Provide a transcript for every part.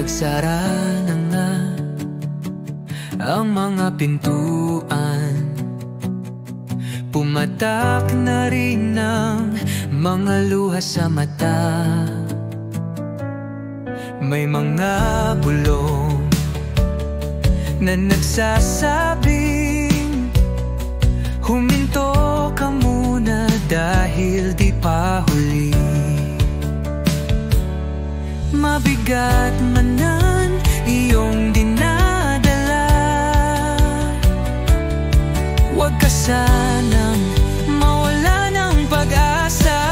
nagsara na nga ang mga pintuan. Pumatak na rin ang mga luha sa mata. May mga bulong na nagsasabing huminto ka muna dahil di pa huli. Mabigat manan iyong dinadala, huwag ka sanang mawala ng pag-asa.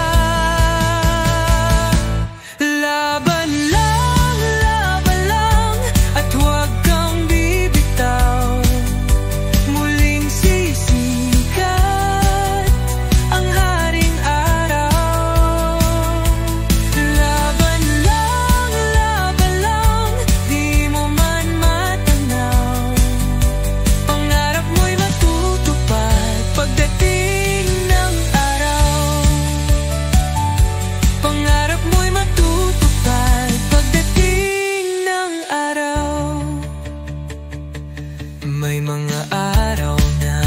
Laban lang at huwag kang bibitaw. Muling sisikat ang haring araw. Laban lang, di mo man matanaw. Pangarap mo'y matutupad pagdating ng araw. Pangarap mo'y matutupad pagdating ng araw. May mga araw na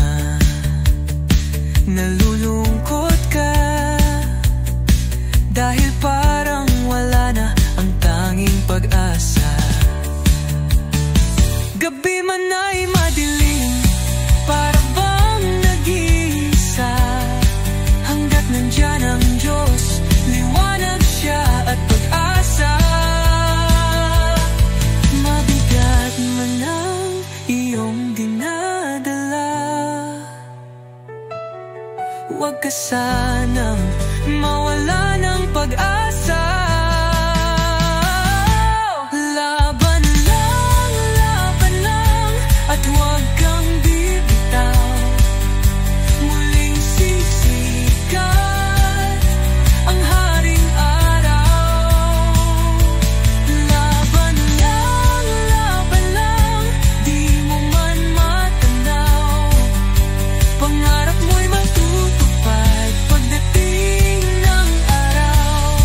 nalulungkot ka dahil parang wala na ang tanging pag-asa. Gabi man ay madilim, para bang nag-iisa. Hanggat nandyan ang Diyos, liwanag siya at pag-asa. Mabigat man ang iyong dinadala, huwag ka sanang mawala ng pag-asa. Laban lang at huwag kang bibitaw. Muling sisikat ang haring araw. Laban lang, di mo man matanaw. Pangarap mo'y matutupad pagdating ng araw.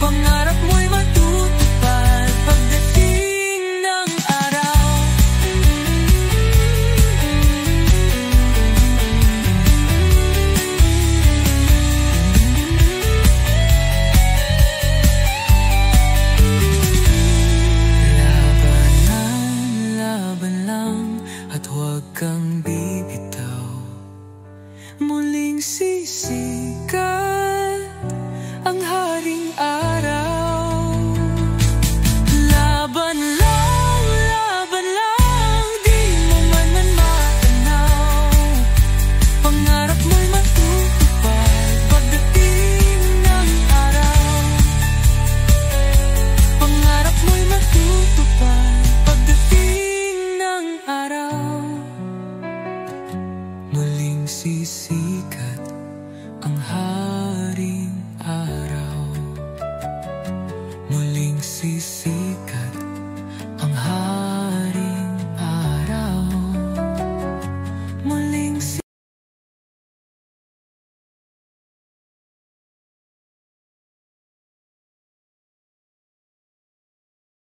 Pangarap mo'y matutupad pagdating ng araw. Laban lang at huwag kang bibitaw. Muling sisikat ang haring araw. Laban lang, di mo man matanaw. Pangarap mo'y matutupad pagdating ng araw. Pangarap mo'y matutupad